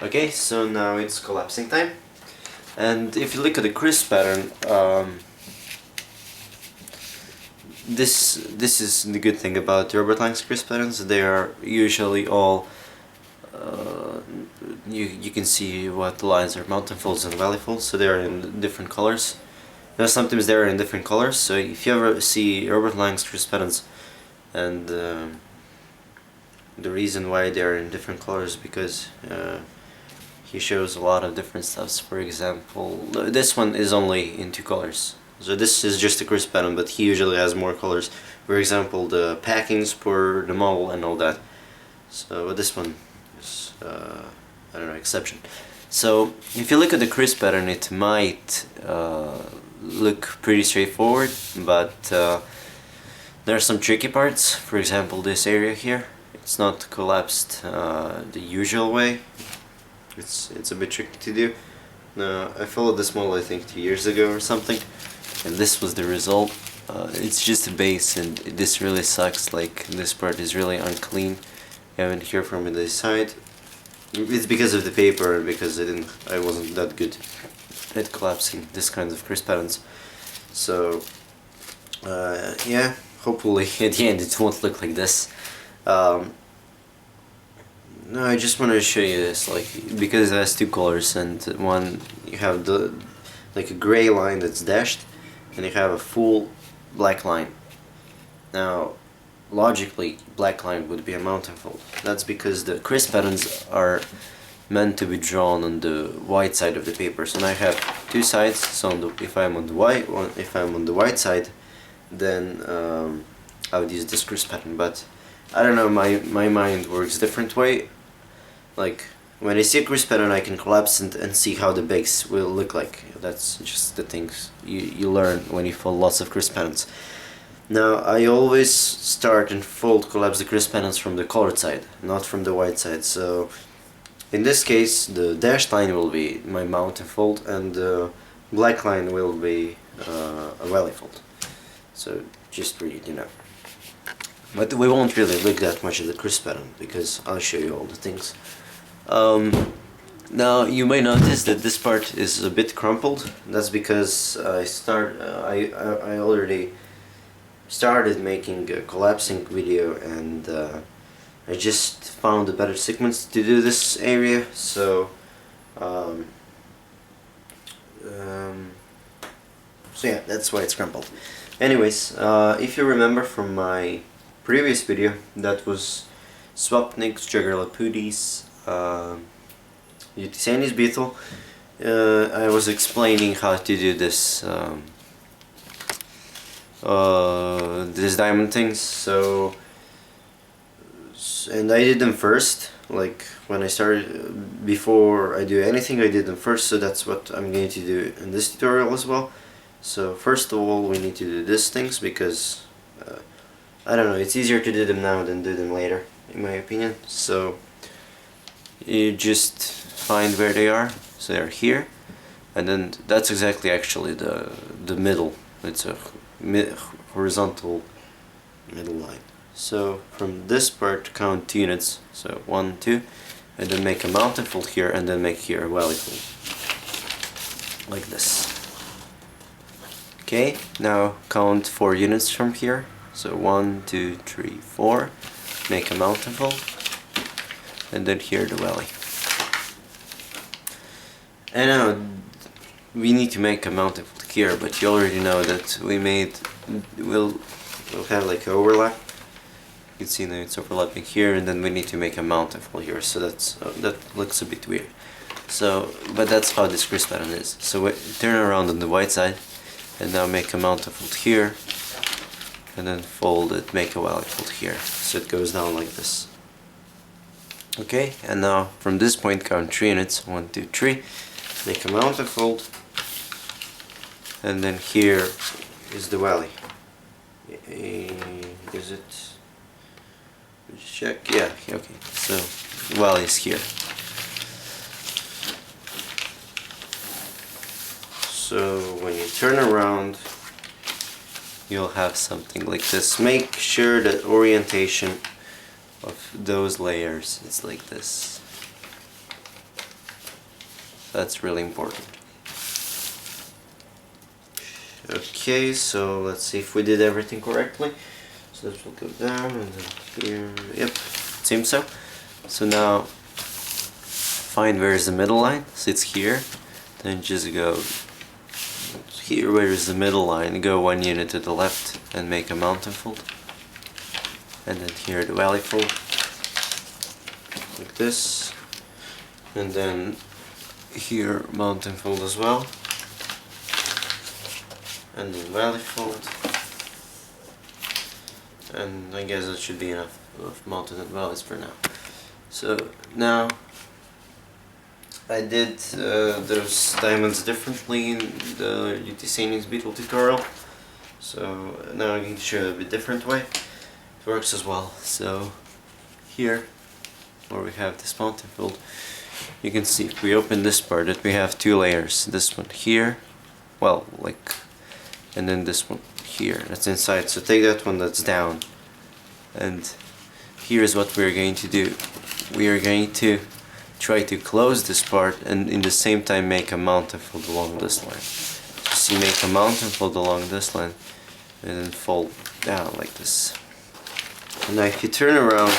Okay, so now it's collapsing time, and if you look at the crisp pattern, this is the good thing about Robert Lang's crisp patterns. They are usually all you can see what the lines are: mountain folds and valley folds, so they are in different colors. Now sometimes they are in different colors, so if you ever see Robert Lang's crisp patterns, and the reason why they are in different colors because he shows a lot of different stuffs. For example, this one is only in two colors. So this is just a crisp pattern, but he usually has more colors. For example, the packings for the model and all that. So but this one is, I don't know, exception. So if you look at the crisp pattern, it might look pretty straightforward, but there are some tricky parts. For example, this area here, it's not collapsed the usual way. It's a bit tricky to do. Now, I followed this model I think 2 years ago or something, and this was the result. It's just a base, and this really sucks. Like, this part is really unclean. You haven't heard from this side. It's because of the paper, and because I wasn't that good at collapsing this kind of crisp patterns. So yeah, hopefully at the end it won't look like this. No, I just want to show you this, like, because it has two colors, and one you have the like a gray line that's dashed, and you have a full black line. Now, logically, black line would be a mountain fold. That's because the crisp patterns are meant to be drawn on the white side of the paper. So now I have two sides. So if I'm on the white side, then I would use this crisp pattern. But I don't know, my mind works different way. Like, when I see a crisp pattern, I can collapse and see how the base will look like. That's just the things you learn when you fold lots of crisp patterns. Now, I always start and collapse the crisp patterns from the colored side, not from the white side. So in this case, the dashed line will be my mountain fold, and the black line will be a valley fold. So just for you to know. But we won't really look that much at the crisp pattern because I'll show you all the things. Now you may notice that this part is a bit crumpled. That's because I already started making a collapsing video, and I just found a better sequence to do this area. So so yeah, that's why it's crumpled. Anyways, if you remember from my previous video, that was Swapnik's Jagerlapudi's Utisanis Beetle. I was explaining how to do this these diamond things. So, and I did them first. Like, when I started, before I do anything, I did them first. So that's what I'm going to do in this tutorial as well. So first of all, we need to do these things because I don't know, it's easier to do them now than do them later, in my opinion. So you just find where they are. So they're here, and then that's exactly actually the middle. It's a horizontal middle line. So from this part, count 2 units. So 1, 2, and then make a mountain fold here, and then make here a valley fold, like this. Okay, now count 4 units from here. So 1, 2, 3, 4. Make a mountain fold, and then here the valley. And now we need to make a mountain fold here, but you already know that we'll have like an overlap. You can see that it's overlapping here, and then we need to make a mountain fold here. So that looks a bit weird. So, but that's how this crisp pattern is. So we turn around on the white side, and now make a mountain fold here, and then fold it, make a valley fold here. So it goes down like this. Okay, and now from this point count 3 units. 1, 2, 3. Make a mountain fold, and then here is the valley. Is it? Just check. Yeah. Okay. So the valley is here. So when you turn around, you'll have something like this. Make sure that orientation of those layers is like this. That's really important. Okay, so let's see if we did everything correctly. So this will go down and then here. Yep, seems so. So now find where is the middle line. So it's here. Then just go here where is the middle line. Go 1 unit to the left and make a mountain fold. And then here the valley fold. Like this. And then here mountain fold as well. And then valley fold. And I guess that should be enough of mountain and valleys for now. So now I did those diamonds differently in the UT Beetle tutorial. So now I'm going to show a bit different way. It works as well. So here where we have this mountain fold, you can see if we open this part that we have 2 layers. This one here, well, like, and then this one here, that's inside. So take that one that's down, and here's what we're going to do. We are going to try to close this part and in the same time make a mountain fold along this line. So see, make a mountain fold along this line and then fold down like this. And now if you turn around,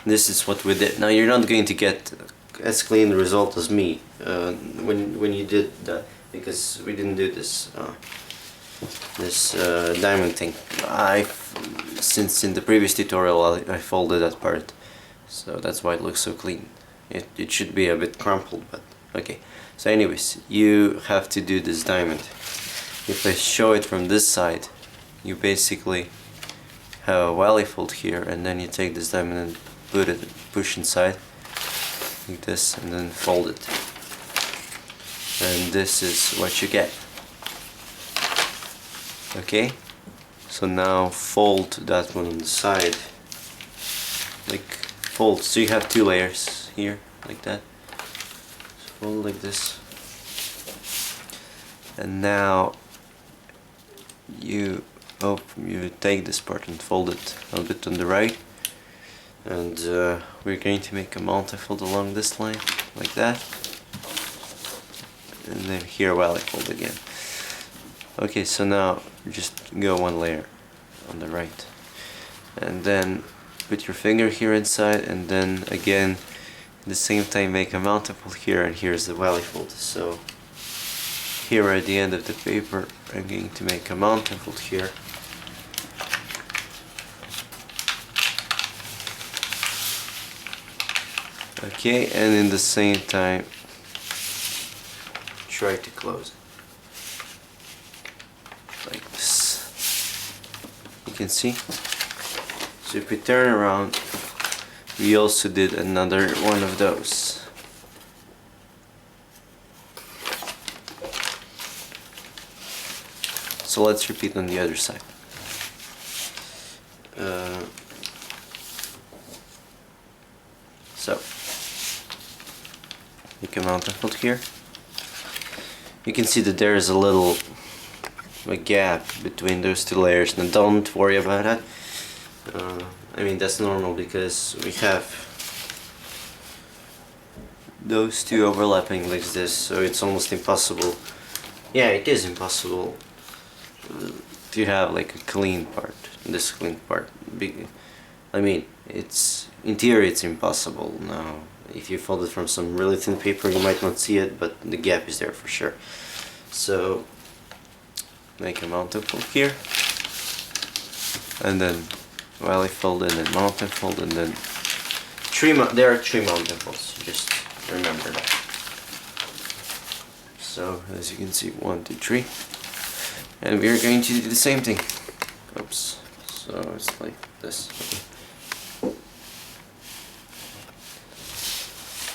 this is what we did. Now you're not going to get as clean result as me when you did that, because we didn't do this diamond thing. Since in the previous tutorial I folded that part, so that's why it looks so clean. It should be a bit crumpled, but okay. So anyways, you have to do this diamond. If I show it from this side, you basically have a valley fold here, and then you take this diamond and put it, push inside like this, and then fold it. And this is what you get. Okay, so now fold that one on the side, like fold, so you have 2 layers here, like that. So fold like this, and now you take this part and fold it a little bit on the right, and we're going to make a mountain fold along this line, like that, and then here valley fold again. Okay, so now just go 1 layer on the right, and then put your finger here inside, and then again at the same time make a mountain fold here, and here's the valley fold. So here at the end of the paper I'm going to make a mountain fold here, okay, and in the same time try to close it like this. You can see. So if we turn around, we also did another one of those. So let's repeat on the other side. So make a mountain fold here. You can see that there is a gap between those 2 layers. Now don't worry about that. I mean, that's normal because we have those 2 overlapping like this, so it's almost impossible. Yeah, it is impossible to have like a clean part, this clean part. I mean, in theory it's impossible. Now if you fold it from some really thin paper you might not see it, but the gap is there for sure. So make a mountain fold here, and then valley fold, and then mountain fold, and then there are 3 mountain folds, just remember that. So as you can see, 1, 2, 3, and we are going to do the same thing. Oops, so it's like this.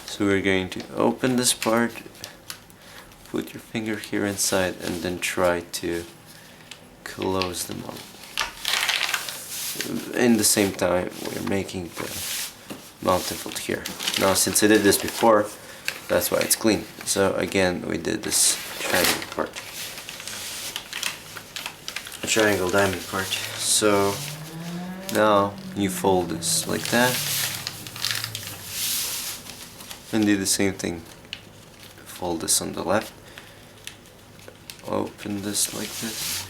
So we're going to open this part, put your finger here inside, and then try to close them up. In the same time we're making the mountain fold here. Now since I did this before, that's why it's clean. So again we did this triangle part, a triangle diamond part. So now you fold this like that and do the same thing. fold this on the left. Open this like this.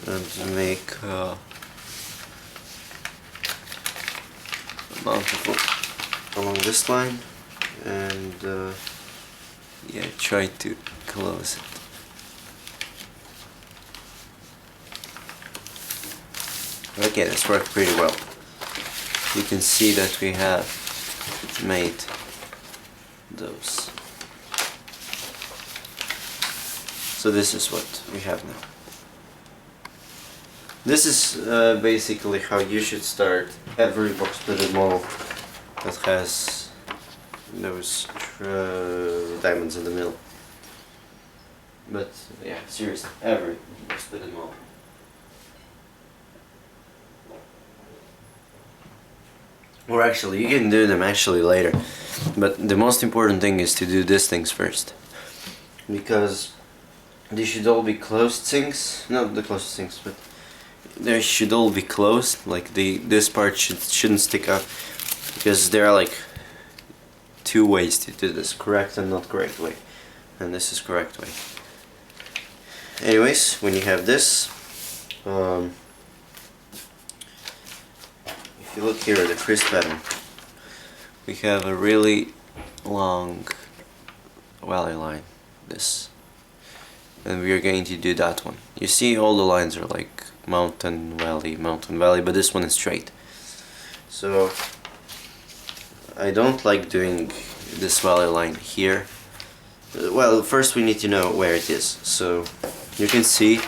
And make a mountable along this line, and yeah, try to close it. Okay, this worked pretty well. You can see that we have made those. So this is what we have now. This is basically how you should start every box splitted model that has those diamonds in the middle. But yeah, seriously, every box splitted model. Or actually, you can do them actually later, but the most important thing is to do these things first, because they should all be closed sinks. Not the closed sinks, but they should all be closed. Like this part shouldn't stick out, because there are like two ways to do this: correct and not correct way, and this is correct way. Anyways, when you have this, if you look here at the crease pattern, we have a really long valley line, this, and we are going to do that one. You see all the lines are like mountain, valley, but this one is straight. So I don't like doing this valley line here. Well, first we need to know where it is. So you can see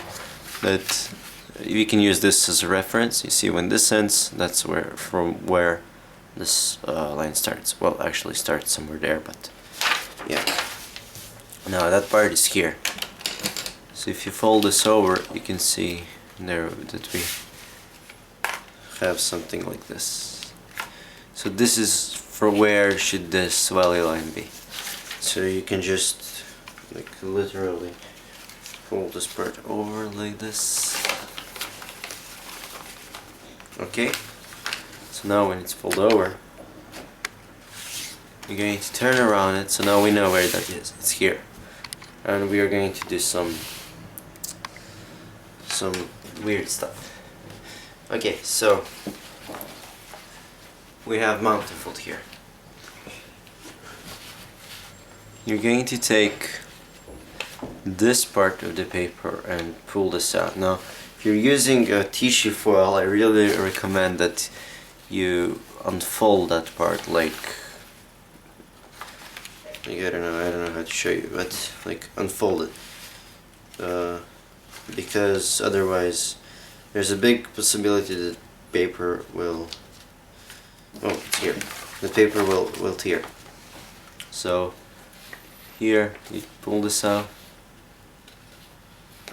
that we can use this as a reference. You see when this ends, that's from where this line starts. Well, actually starts somewhere there, but yeah. Now that part is here. So if you fold this over, you can see there that we have something like this. So this is for where should this valley line be. So you can just like literally fold this part over like this. Okay, so now when it's folded over, we're going to turn around it, so now we know where that is. It's here. And we are going to do some weird stuff. Okay, so we have mountain here. You're going to take this part of the paper and pull this out. Now, if you're using a tissue foil, I really recommend that you unfold that part like I don't know how to show you, but like unfold it, because otherwise there's a big possibility that paper will, oh, it's here, the paper will tear. So here you pull this out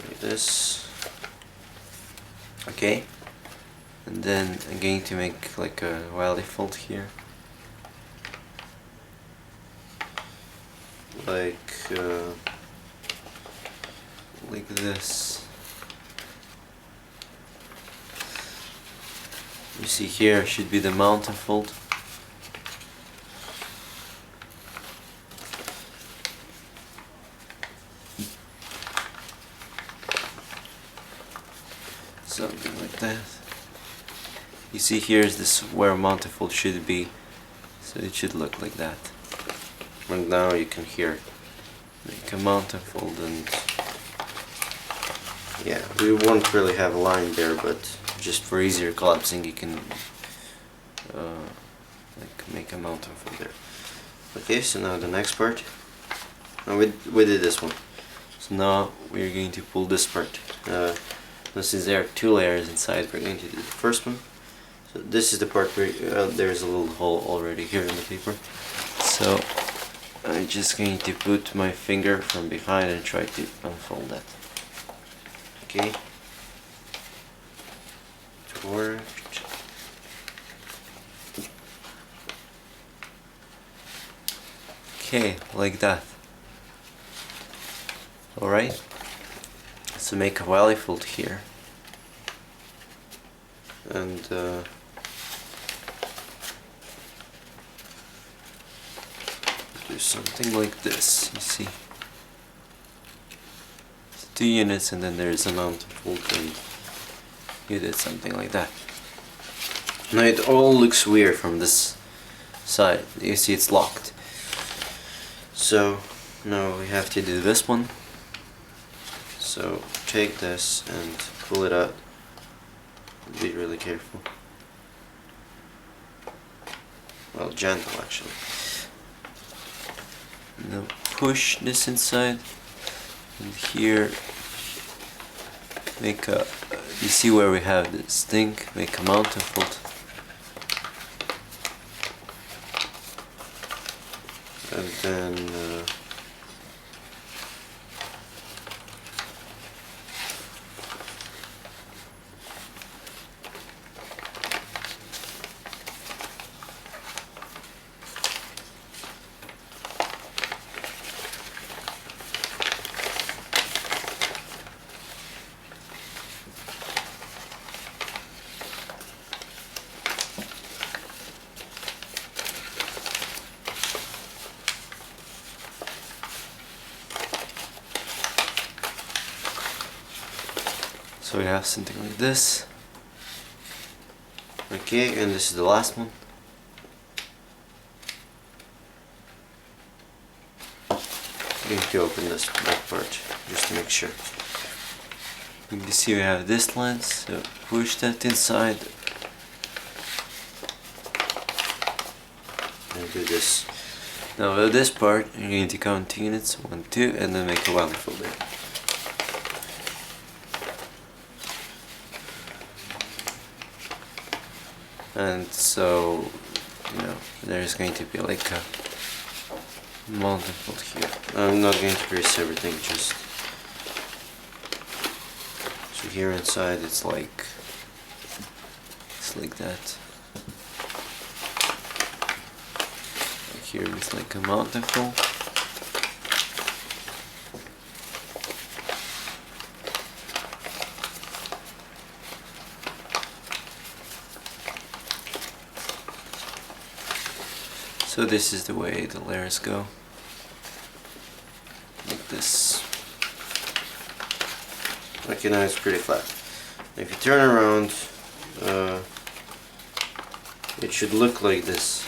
like this. Okay, and then I'm going to make like a valley fold here, like this. You see here should be the mountain fold. Something like that. You see here is this where mountain fold should be, so it should look like that. And now you can here make a mountain fold, and yeah, we won't really have a line there, but just for easier collapsing you can like make a mountain fold there. Okay, so now the next part. Now we did this one. So now we're going to pull this part. Since there are two layers inside, we're going to do the first one. So this is the part where there's a little hole already here in the paper. So I'm just going to put my finger from behind and try to unfold that. Okay. It worked. Okay, like that. Alright. So make a valley fold here, and do something like this. You see, it's 2 units, and then there's a mountain and you did something like that. Now it all looks weird from this side. You see, it's locked. So now we have to do this one. So take this and pull it out. Be really careful. Well, gentle actually. Now push this inside, and here make a, you see where we have this thing, make a mountain fold. And then so we have something like this. Okay, and this is the last one. I'm going to open this back part just to make sure. You can see we have this line, so push that inside and do this. Now with this part, you're going to count 2 units, 1, 2, and then make a valley fold there. And so, you know, there's going to be like a mountain fold here. I'm not going to grease everything, just so here inside it's like that. Here is like a mountain fold. So this is the way the layers go, like this. Okay, now it's pretty flat. If you turn around, it should look like this.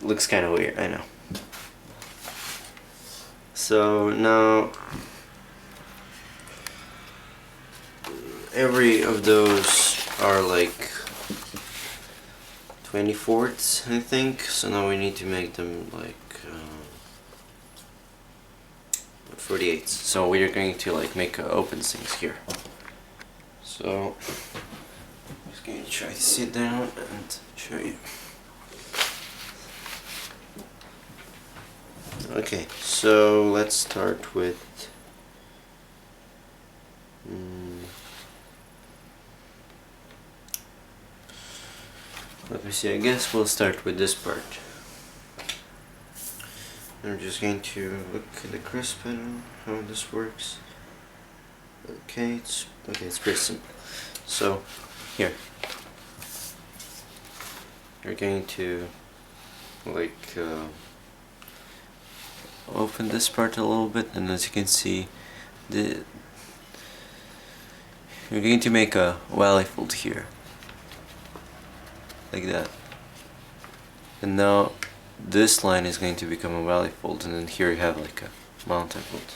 Looks kind of weird, I know. So now every of those are like 24ths, I think. So now we need to make them like 48ths. So we are going to like make open things here. So I'm just going to try to sit down and show you. Okay, so let's start with let me see, I guess we'll start with this part. I'm just going to look at the crisp pattern, how this works. Okay, it's pretty simple. So here you're going to like open this part a little bit, and as you can see, you're going to make a valley fold here, like that. And now this line is going to become a valley fold, and then here you have like a mountain fold.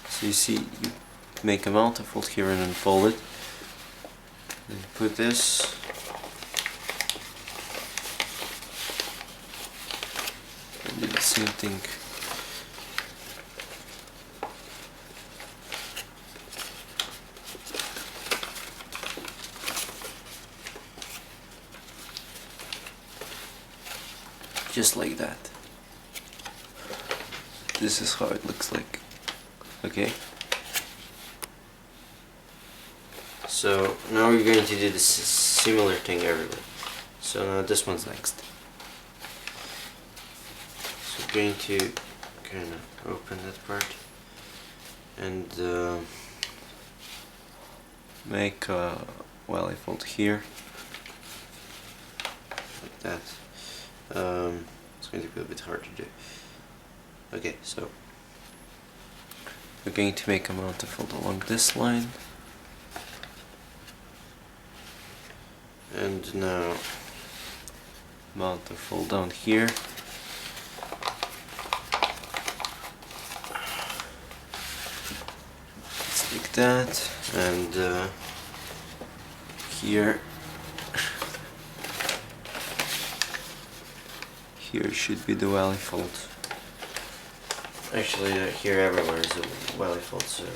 So you see, you make a mountain fold here and then fold it. Then put this. And do the same thing. Just like that. This is how it looks like. Okay. So now we're going to do this similar thing everywhere. So now this one's next. So we're going to kind of open that part and make a welly fold here, like that. It's going to be a bit hard to do. Okay, so we're going to make a mountain fold along this line, and now mountain fold down here. It's like that, and here should be the welly fold. Actually, here everywhere is a welly fold, so you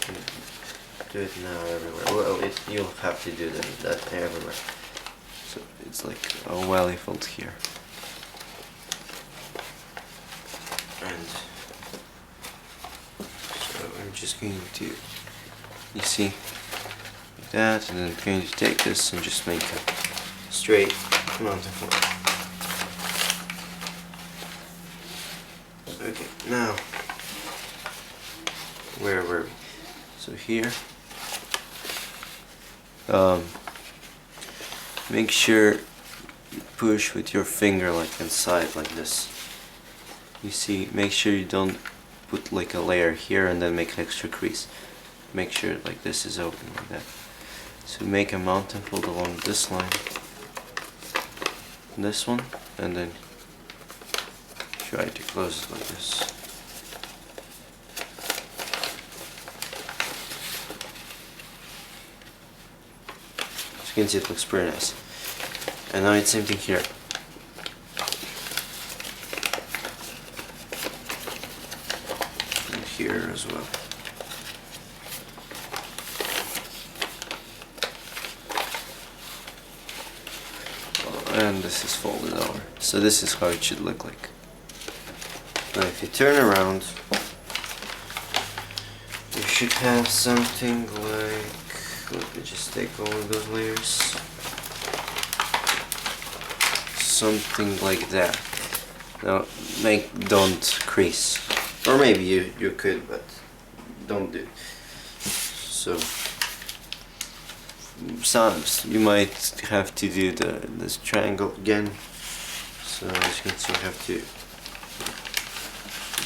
can do it now everywhere. Well, you'll have to do that everywhere. So it's like a welly fold here. And so I'm just going to, you see, like that, and then I'm going to take this and just make a straight mountain fold. Okay, now, where were we? So here, make sure you push with your finger like inside like this. You see, make sure you don't put like a layer here and then make an extra crease. Make sure like this is open like that. So make a mountain fold along this line, this one, and then try to close it like this. As you can see, it looks pretty nice. And now it's same thing here. And here as well. And this is folded over. So this is how it should look like. Now if you turn around, you should have something like, let me just take all of those layers, something like that. Now don't crease, or maybe you could, but don't do. So sometimes you might have to do this triangle again. So as you can see, you have to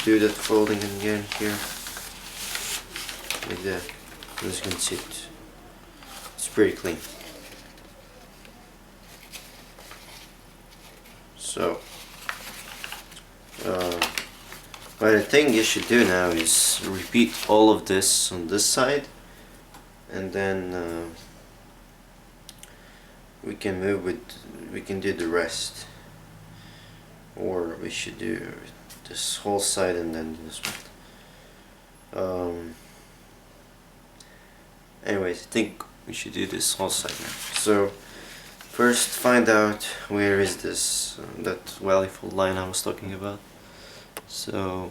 do that folding again here, like that. As you can see, it's pretty clean. So, but the thing you should do now is repeat all of this on this side, and then we can do the rest, or we should do this whole side and then this one. Anyways, I think we should do this whole side now. So first find out where is this that welly fold line I was talking about. So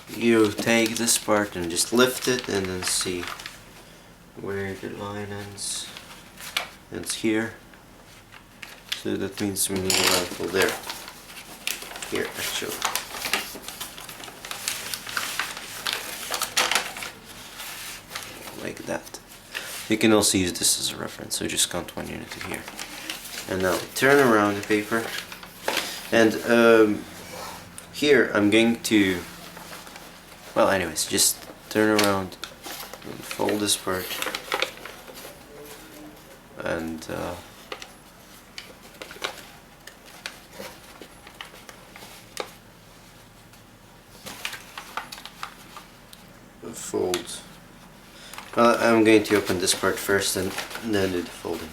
you take this part and just lift it and then see where the line ends. It's here. So that means we need a welly fold there. Here, actually. Like that. You can also use this as a reference, so just count one unit to here. And now turn around the paper. And here I'm going to, well anyways, just turn around and fold this part. And fold. Well, I'm going to open this part first and then do the folding.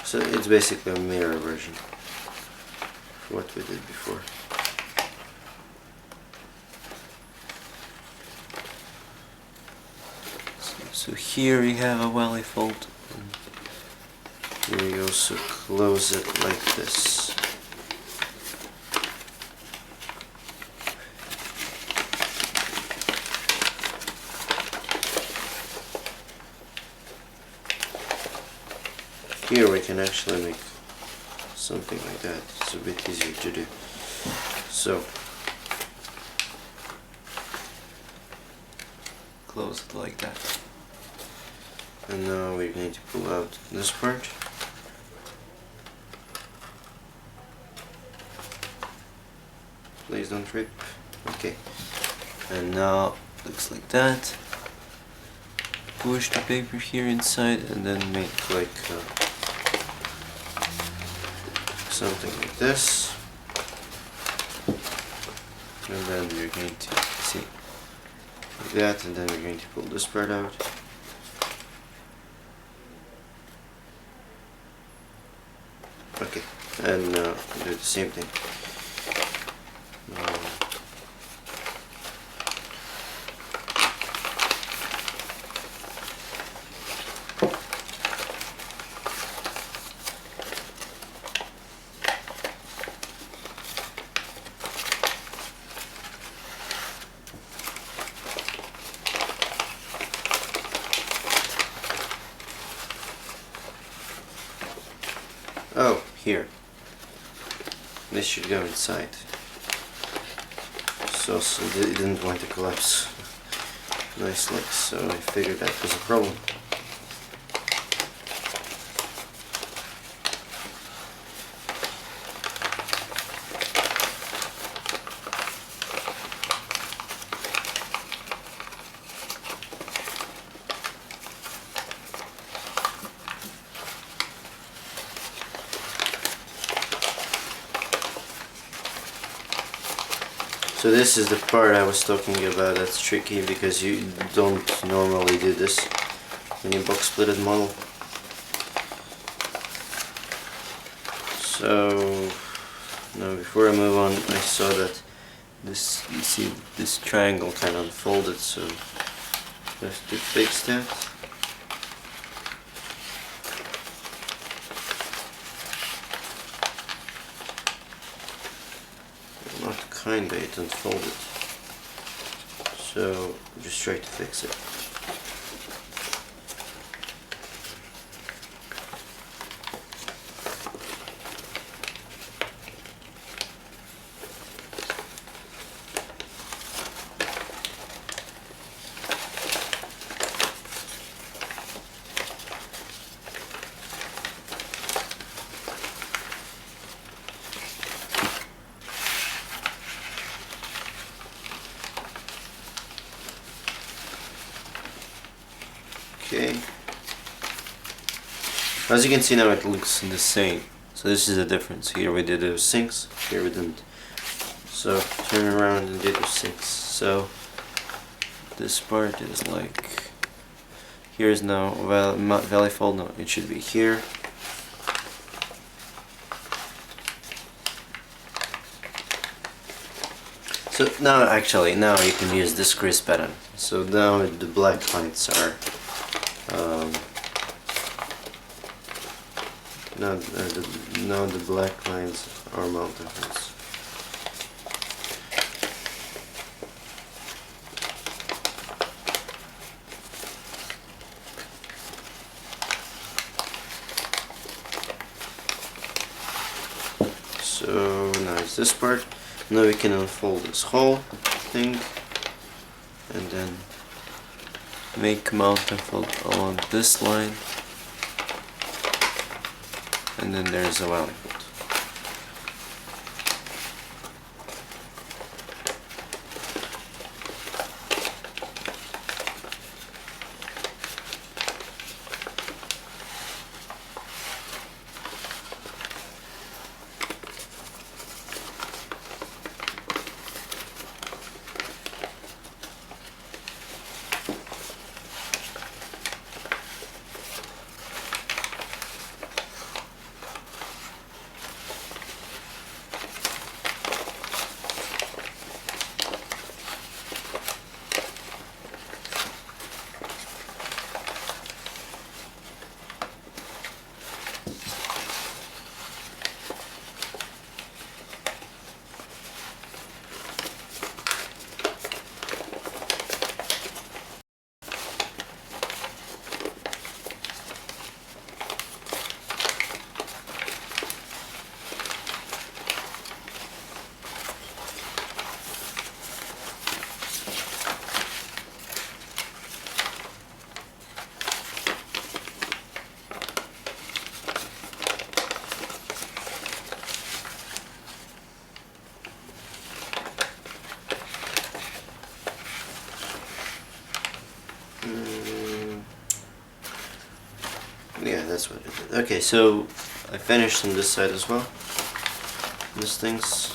So it's basically a mirror version of what we did before. So here you have a welly fold. And here you also close it like this. Here we can actually make something like that. It's a bit easier to do. So close it like that. And now we're going to pull out this part. Please don't rip. Okay. And now looks like that. Push the paper here inside and then make like something like this. And then we're going to see like that, and then we're going to pull this part out. Okay, and do the same thing. Oh, here. This should go inside. So it didn't want to collapse nicely, so I figured that was a problem. So this is the part I was talking about that's tricky, because you don't normally do this when you box splitted model. So now before I move on, I saw that this, you see this triangle kind of unfolded, so just to fix that. Not kinda, it unfolded. So just try to fix it. Okay. As you can see now, it looks the same. So this is the difference. Here we did the sinks, here we didn't. So turn around and do the sinks. So this part is like, here is now valley fold. No, it should be here. So now actually, now you can use this grease pattern. So now the black lines are now the black lines are mountain holes. So now it's this part. Now we can unfold this whole thing and then make mountain fold along this line, and then there's a valley fold. Yeah, that's what it did. Okay, so I finished on this side as well. These things.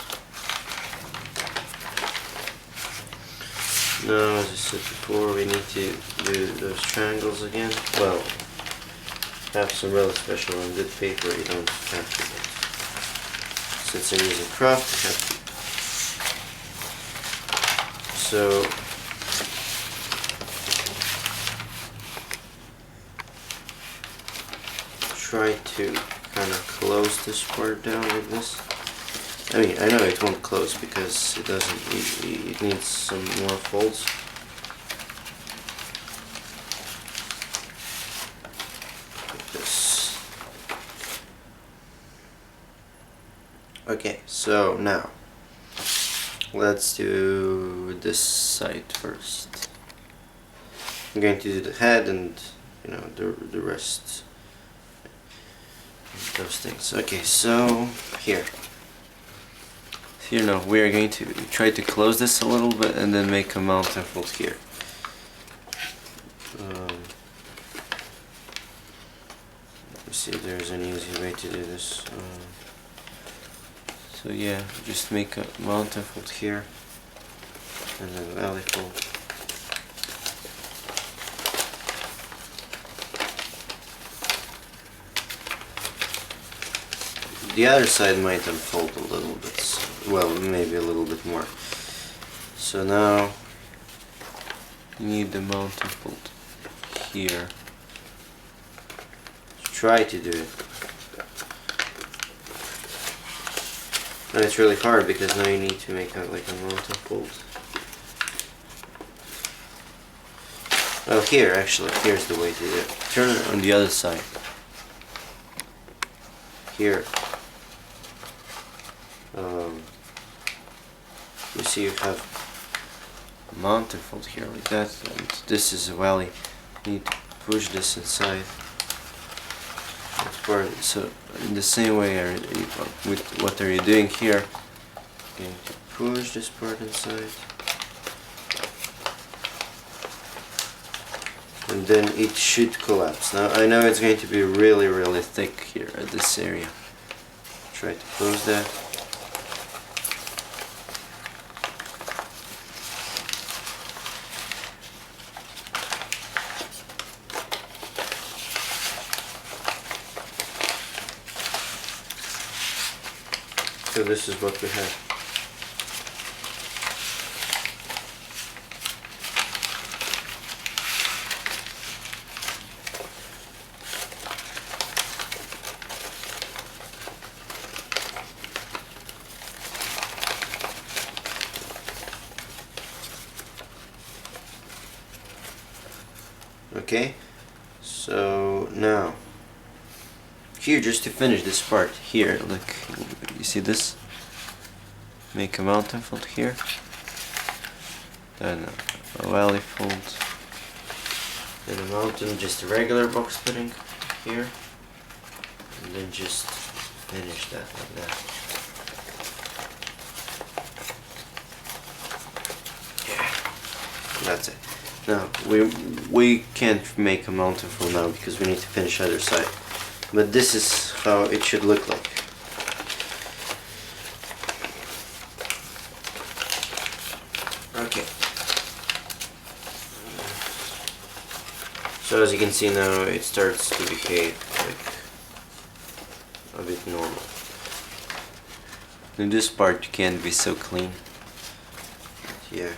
Now, as I said before, we need to do those triangles again. Well, have some really special and good paper, you don't have to. Since I'm using Kraft, I have to. So, try to kind of close this part down like this. I mean, I know it won't close because it doesn't, it needs some more folds. Like this. Okay, so now, let's do this side first. I'm going to do the head and, you know, the rest. Those things. Okay, so here. Here now we are going to try to close this a little bit and then make a mountain fold here. Let me see if there's an easy way to do this. So yeah, just make a mountain fold here and then valley fold. The other side might unfold a little bit, well, maybe a little bit more. So now you need the mountain fold here. Try to do it. And it's really hard because now you need to make like a mountain fold. Oh, here actually, here's the way to do it. Turn it on the other side. Here. You see you have a mountain fold here like that, and this is a valley. You need to push this inside. So in the same way, with what are you doing here? Going to push this part inside, and then it should collapse. Now I know it's going to be really thick here at this area. Try to close that. So this is what we have. Okay, so now here, just to finish this part here, look, you see this? Make a mountain fold here, then a valley fold, then a mountain, just a regular box pudding here, and then just finish that like that. Yeah, that's it. Now we can't make a mountain fold now because we need to finish other side, but this is how it should look like. Okay. So as you can see now, it starts to behave like a bit normal. In this part you can't be so clean. But yeah,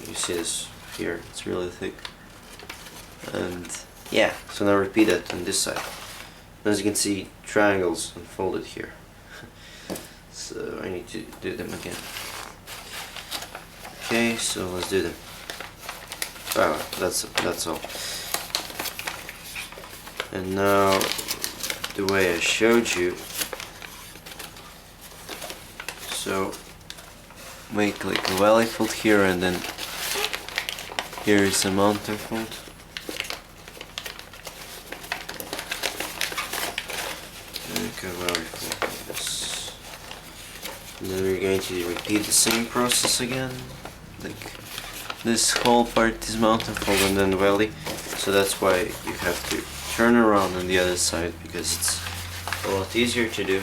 you see this here, it's really thick. And yeah, so now repeat that on this side. As you can see, triangles unfolded here. So I need to do them again. Okay, so let's do them. Oh, that's all. And now, the way I showed you, so make like a valley fold here, and then here is a mountain fold. Make a valley fold like this. And then we're going to repeat the same process again. Like this whole part is mountain fold and then valley, so that's why you have to turn around on the other side because it's a lot easier to do.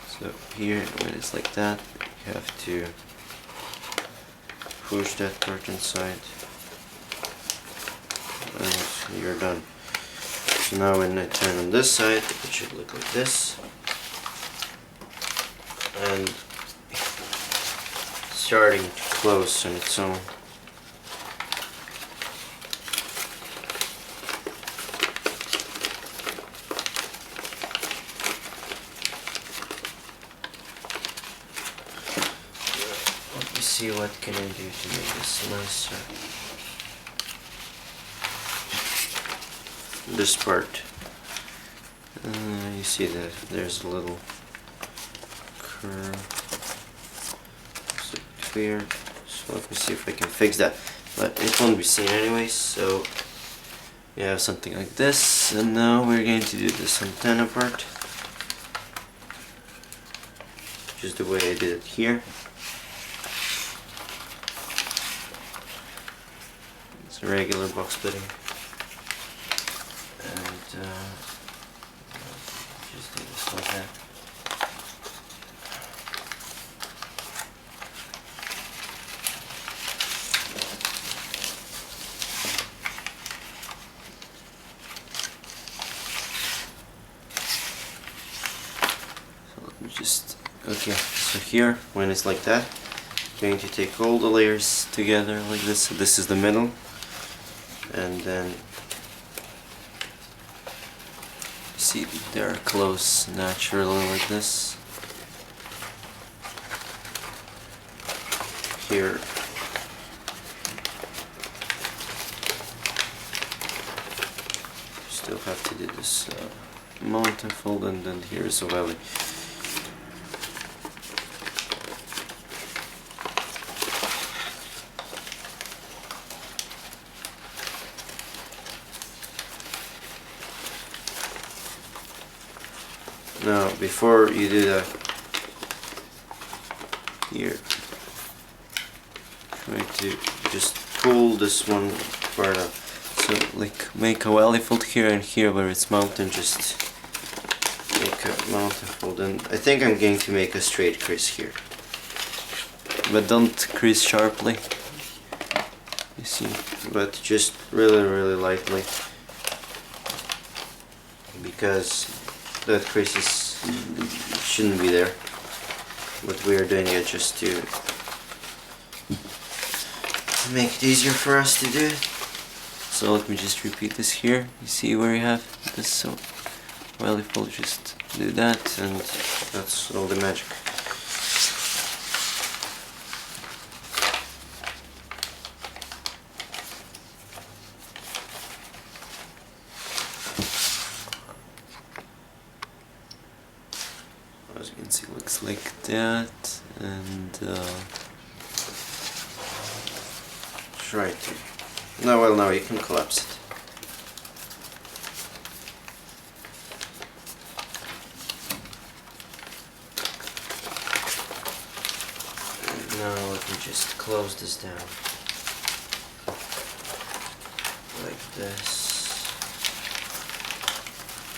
So here, when it's like that, you have to push that part inside, and you're done. So now when I turn on this side, it should look like this, and starting to close on its own. Let me see what can I do to make this nicer. This part, you see that there's a little curve. Weird. So let me see if I can fix that, but it won't be seen anyways. So you have something like this, and now we're going to do this antenna part just the way I did it here. It's a regular box splitting, and just do this like that. Okay, so here, when it's like that, I'm going to take all the layers together like this. So this is the middle, and then see they're close naturally like this. Here, still have to do this mountain fold, and then here's a valley. Now, before you do that, here, try to just pull this one part out. So, like, make a valley fold here and here where it's mountain, just make a mountain fold. And I think I'm going to make a straight crease here. But don't crease sharply, you see, but just really, really lightly. Because that crease shouldn't be there, but we are doing it just to make it easier for us to do it. So let me just repeat this here. You see where you have this, so valley fold, just do that, and that's all the magic. As you can see, it looks like that, and try to. No, well, now you can collapse it. And now let me just close this down like this.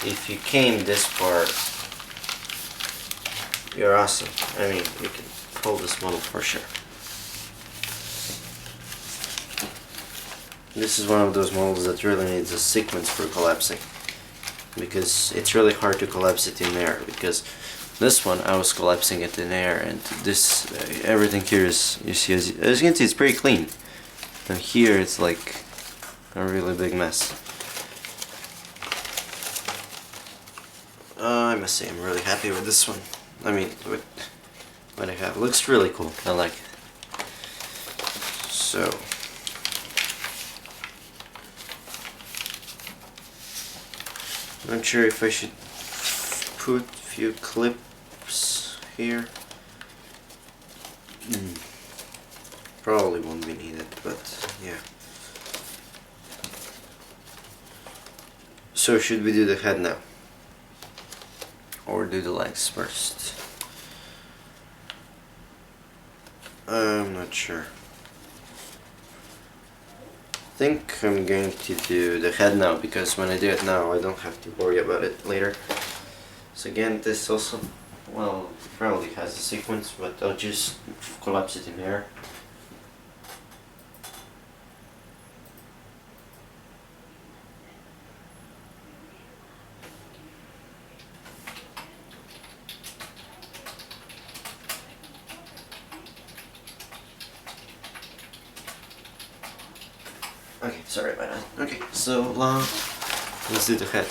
If you came this far, you're awesome. I mean, you can pull this model for sure. This is one of those models that really needs a sequence for collapsing, because it's really hard to collapse it in air, because this one I was collapsing it in air, and this everything here is, you see, as you can see, it's pretty clean, and here it's like a really big mess. I must say I'm really happy with this one. I mean, with what I have. It looks really cool. I like it. So, I'm not sure if I should put a few clips here. Probably won't be needed, but yeah. So should we do the head now? Or do the legs first? I'm not sure. think I'm going to do the head now, because when I do it now I don't have to worry about it later. So again, this also, well, probably has a sequence, but I'll just collapse it in here. Okay, sorry about that. Okay, so let's do the head.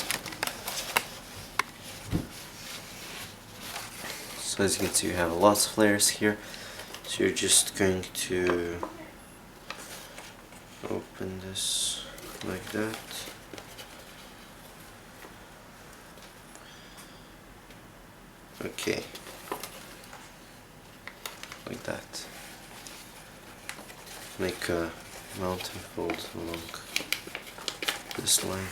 So as you can see, you have lots of layers here. So you're just going to open this like that. Okay, like that. Make a mountain fold along this line.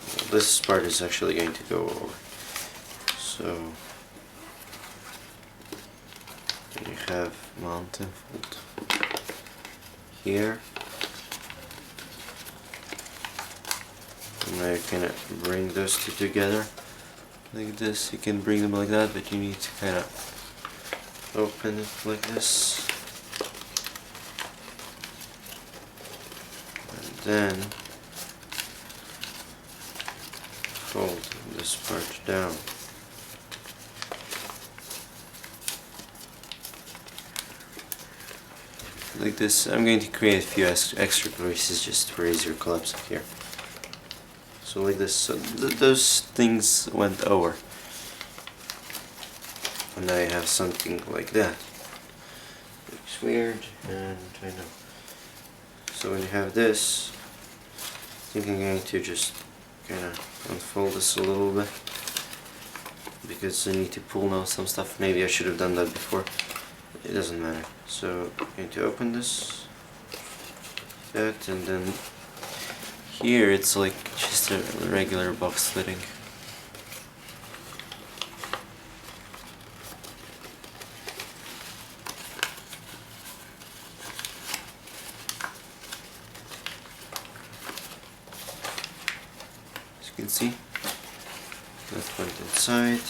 Well, this part is actually going to go over. So you have mountain fold here. And now you can bring those two together like this. You can bring them like that, but you need to kind of open it like this, and then fold this part down. Like this. I'm going to create a few extra creases just for easier collapsing here. So like this. So those things went over. And now you have something like that. Looks weird, and I know. So when you have this, I think I'm going to just kind of unfold this a little bit, because I need to pull now some stuff. Maybe I should have done that before. It doesn't matter. So I'm going to open this, that, and then here it's like just a regular box slitting. You can see that went inside.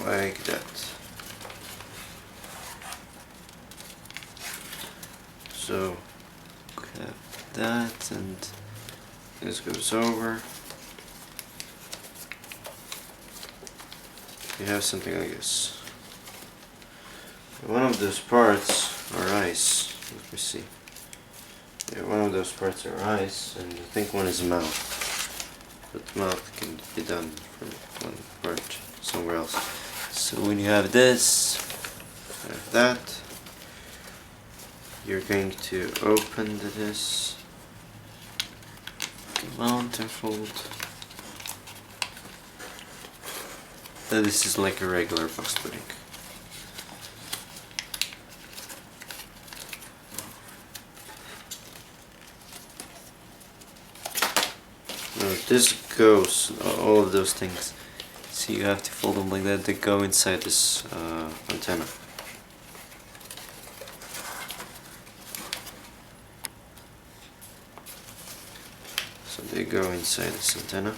Like that. So have that, and this goes over. You have something like this. One of those parts are ice. Let me see. Yeah, one of those parts are ice, and I think one is a mouth. But the mouth can be done from one part somewhere else. So when you have this, have that, you're going to open this mountain fold. Now this is like a regular box pudding. Now this goes, all of those things. So you have to fold them like that. They go inside this antenna. So they go inside this antenna.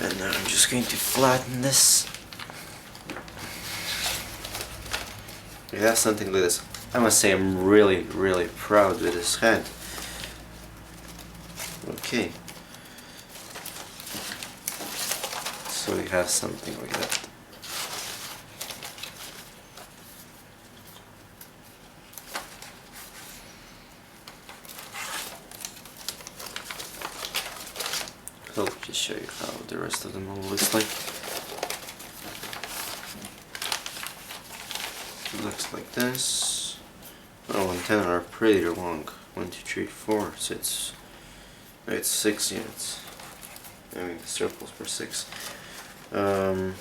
And now I'm just going to flatten this. We have something like this. I must say I'm really proud with this head. Okay. So we have something like that. So I'll just show you how the rest of the model looks like. It looks like this. Oh, antennae are pretty long. 1, 2, 3, 4. So it's 6 units. I mean, the circles were 6. Now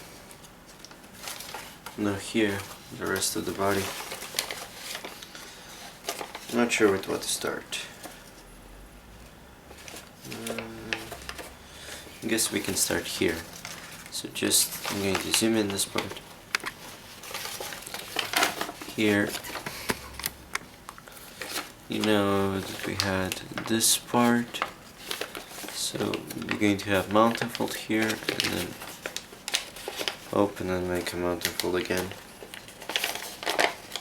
here, the rest of the body. I'm not sure with what to start. I guess we can start here. So I'm going to zoom in this part. Here, you know that we had this part. So we're going to have mountain fold here, and then open and make a mountain fold again.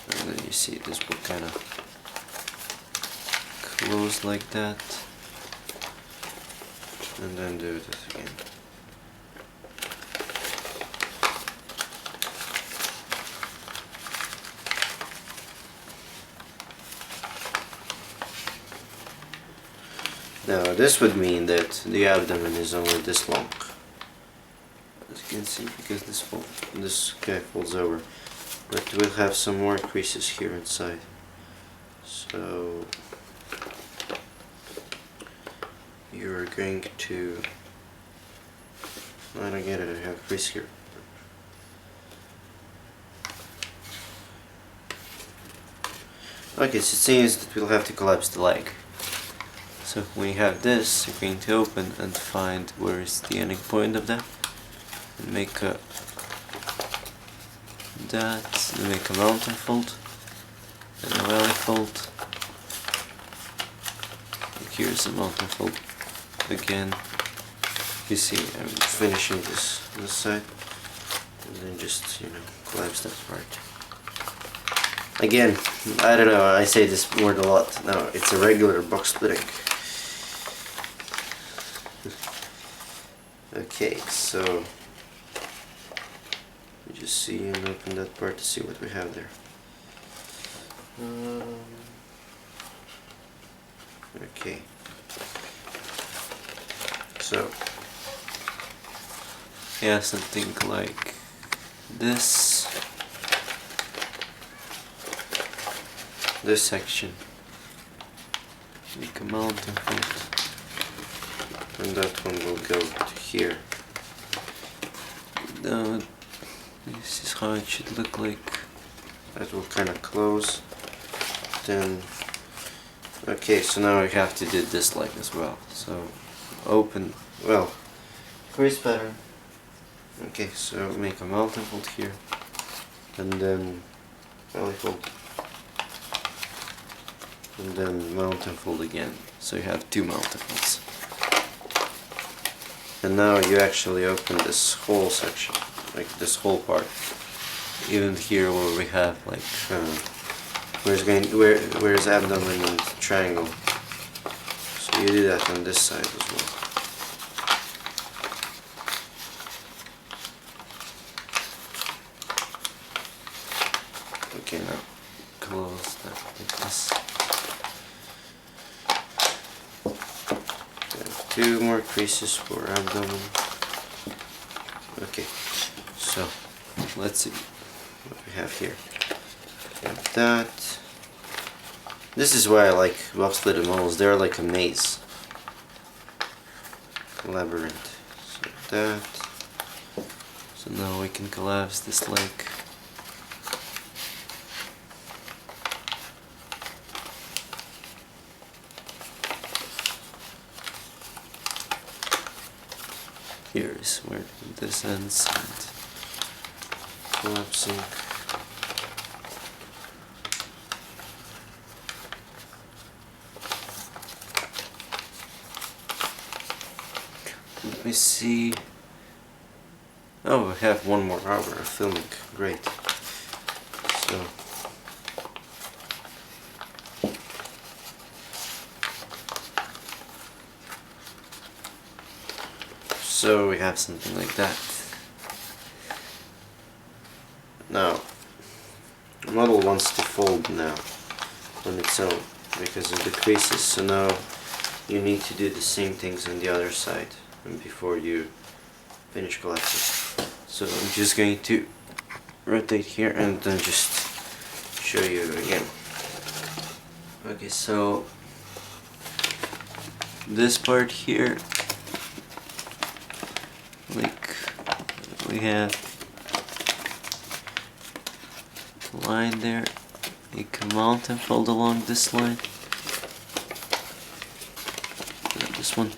And then you see this will kind of close like that. And then do this again. Now this would mean that the abdomen is only this long, as you can see, because this guy folds over. But we'll have some more creases here inside. So you're going to, I don't get it, I have a crease here. Okay, so it seems that we'll have to collapse the leg. So when you have this, you're going to open and find where is the ending point of that, and make that, and make a mountain fold, and a valley fold. And here's a mountain fold again. You see, I'm finishing this side, and then just, collapse that part. Again, I don't know, I say this word a lot. No, it's a regular box splitting. Okay, so you just see and open that part to see what we have there. Okay, so yeah, something like this section, make a mountain fold, and that one will go to here. Now this is how it should look like. That will kind of close. Then okay, so now we have to do this leg as well. So open, well, crease pattern. Okay, so make a mountain fold here, and then belly fold, and then mountain fold again. So you have 2 mountain folds. And now you actually open this whole section, like this whole part. Even here where we have like where's abdomen and triangle. So you do that on this side as well. Okay, now close that like this. 2 more creases for abdomen. Okay, so let's see what we have here. We have that. This is why I like box split models. They're like a maze, labyrinth. So that. So now we can collapse this leg. Here is where this ends and collapsing. Let me see. Oh, we have 1 more hour of filming. Great. So we have something like that. Now, the model wants to fold now on its own because of the creases. So now you need to do the same things on the other side before you finish collapsing. So I'm just going to rotate here and then just show you again. Okay, so this part here, like we have the line there, you can mount and fold along this line, and this one,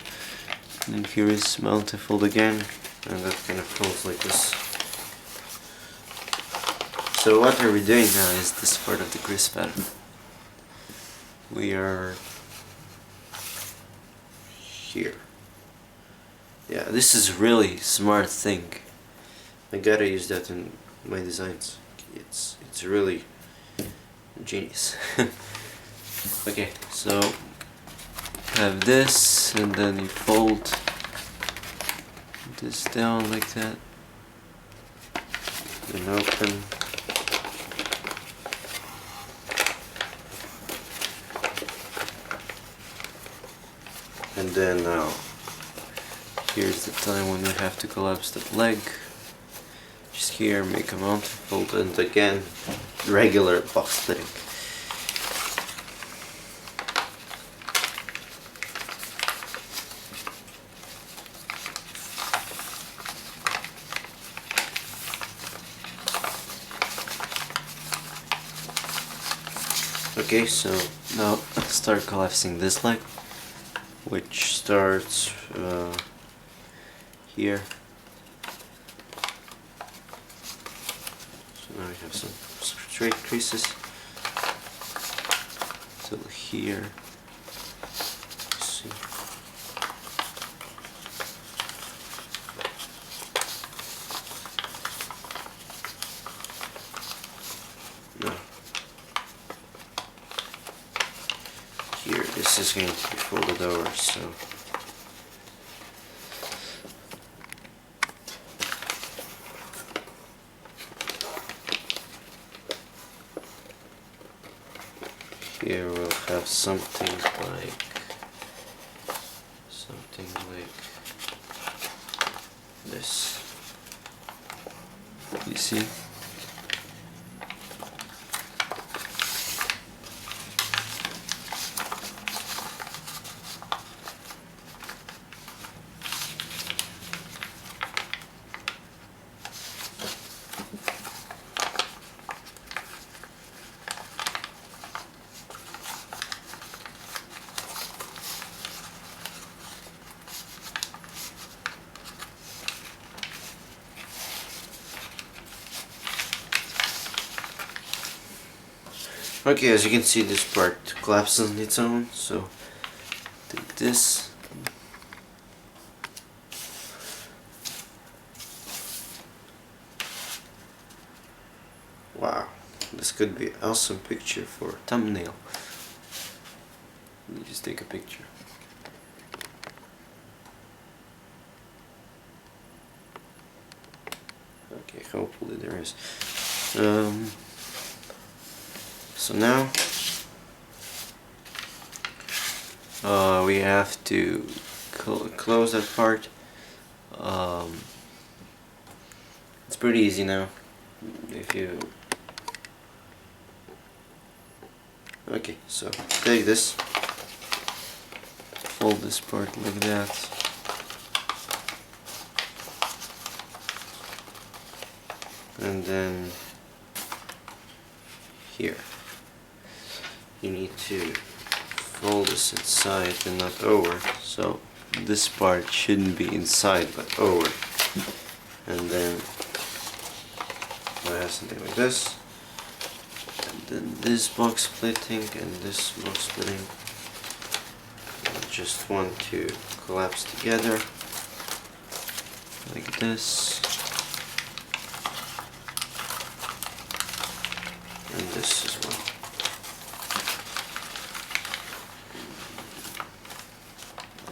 and then here is mount and fold again, and that kind of folds like this. So what are we doing now is this part of the grease pattern. We are here. Yeah, this is really smart thing. I gotta use that in my designs. It's really genius. Okay, so have this, and then you fold this down like that, then open. And then now, here's the time when we have to collapse that leg. Just here, make a mount, fold, and again, regular box splitting. Okay, so now start collapsing this leg, which starts here. So now we have some straight creases till here. Let's see. No. Here, this is going to be folded over, so here we'll have something like this. You see? Okay, as you can see, this part collapses on its own, so take this. Wow, this could be an awesome picture for a thumbnail. Let me just take a picture. Okay, hopefully there is. So now we have to close that part. It's pretty easy now. If you okay, so take this, fold this part like that. And then here you need to fold this inside and not over, so this part shouldn't be inside but over. And then I have something like this, and then this box splitting and this box splitting. I just want to collapse together like this.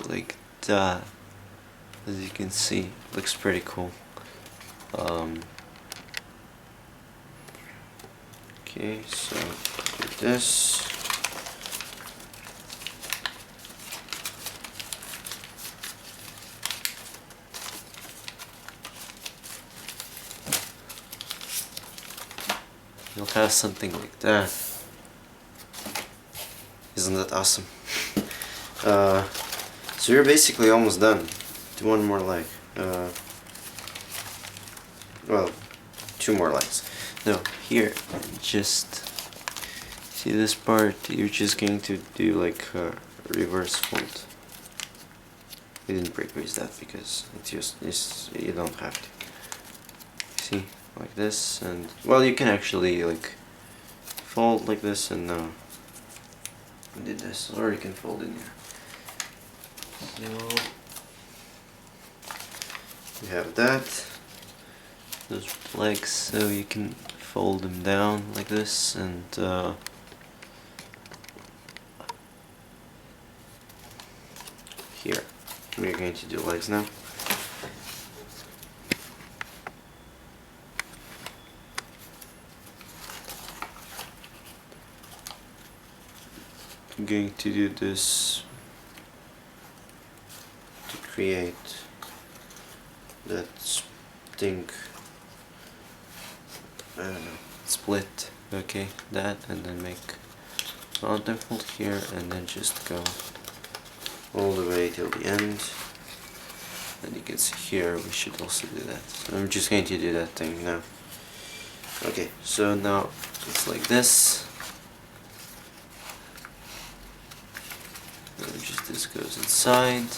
like that. As you can see, looks pretty cool. Okay, so do this. You'll have something like that. Isn't that awesome? So you're basically almost done. Do one more leg. Well, two more legs. No, here, just see this part. You're just going to do like a reverse fold. I didn't pre-grease that because you don't have to. See, like this, and well, you can actually like fold like this and did this, or you can fold in here. So you have that. Those legs, so you can fold them down like this, and here we're going to do legs now. I'm going to do this to create that thing, I don't know, split, okay, that, and then make mountain fold here, and then just go all the way till the end. And you can see here we should also do that. So I'm just going to do that thing now. Okay, so now it's like this. And just this goes inside,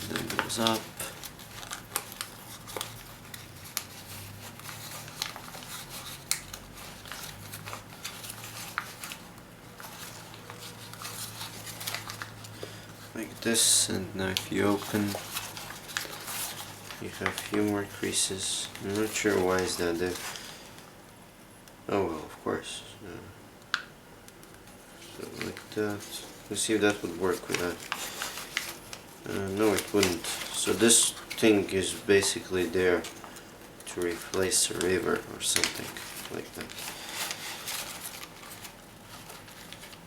and then goes up. Like this, and now if you open, you have a few more creases. I'm not sure why is that there. Oh well, of course. So like that. Let's see if that would work with that. No, it wouldn't. So this thing is basically there to replace a river or something like that.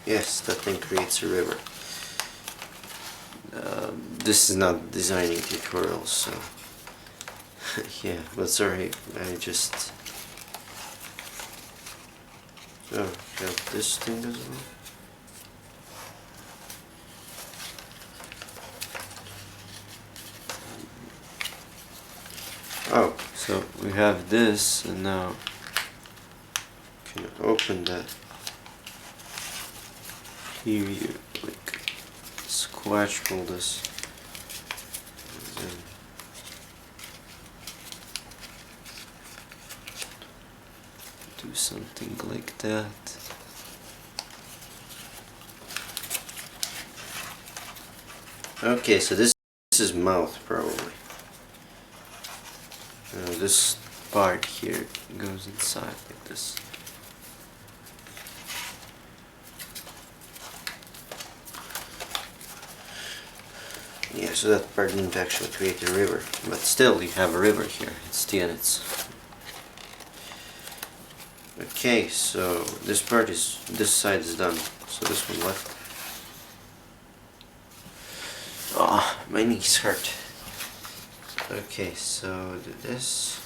Yes, that thing creates a river. This is not designing tutorials, so yeah, but sorry, I just have this thing as well. Oh, so we have this, and now can open that. Here you like squash pull this, and then do something like that. Okay, so this is mouth probably. This part here goes inside like this. Yeah, so that part didn't actually create a river, but still you have a river here. It's the ends. Okay, so this side is done. So this one left. Ah, my knees hurt. Okay, so do this.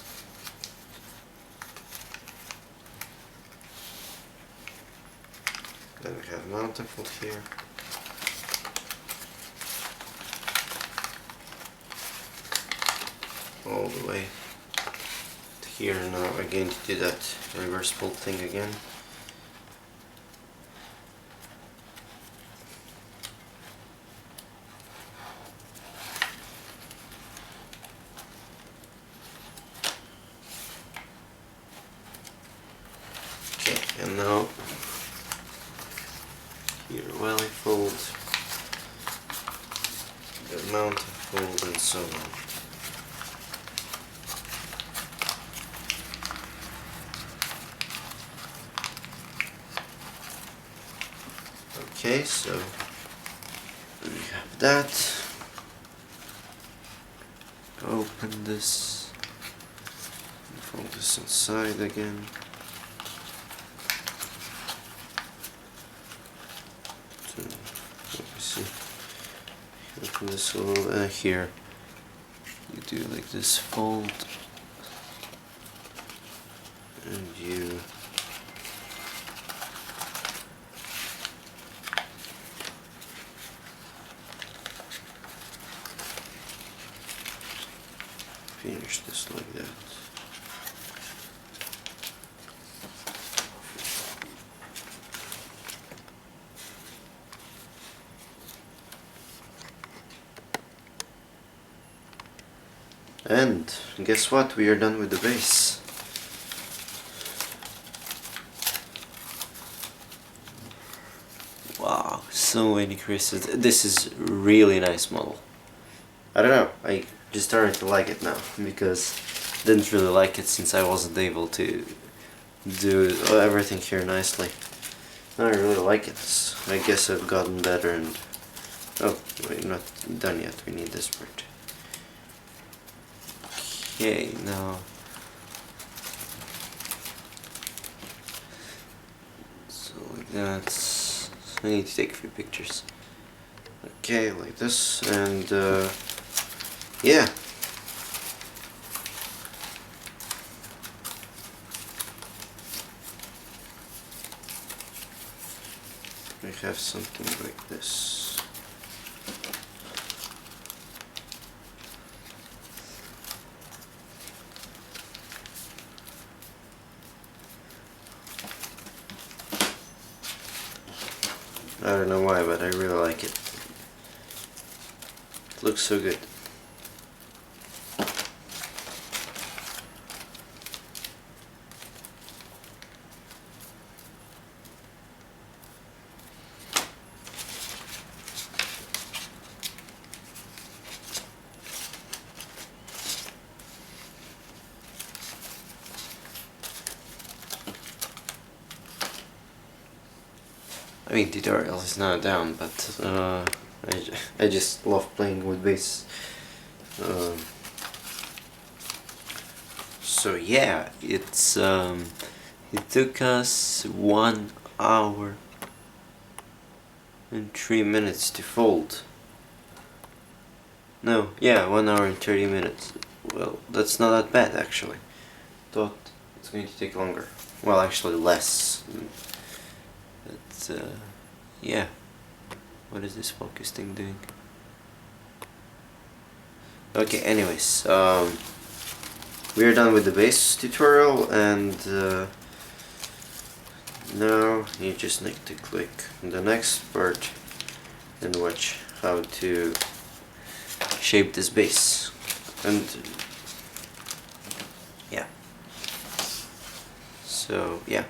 Then we have mountain fold here. All the way to here. Now again to do that reverse fold thing again. Okay, and now here welly fold, the mountain fold, and so on. Okay, so have that. Open this. Fold this inside again. So, let me see. Open this a little here. You do like this fold, and you finish this like that. And guess what? We are done with the base. Wow, so many creases. This is really nice model. I don't know, I just started to like it now because I didn't really like it since I wasn't able to do everything here nicely. Now I really like it. I guess I've gotten better and... Oh, wait, not done yet. We need this part. Okay, now... So like that. So I need to take a few pictures. Okay, like this, and yeah. I have something like this. I don't know why, but I really like it. It looks so good. I mean, tutorial is not down, but I just love playing with bass. So yeah, it's it took us 1 hour and 3 minutes to fold. No, yeah, 1 hour and 30 minutes. Well, that's not that bad actually. Thought it's going to take longer. Well, actually less. But yeah. What is this focus thing doing? Okay, anyways, we are done with the base tutorial, and now you just need to click the next part and watch how to shape this base. And yeah. So yeah.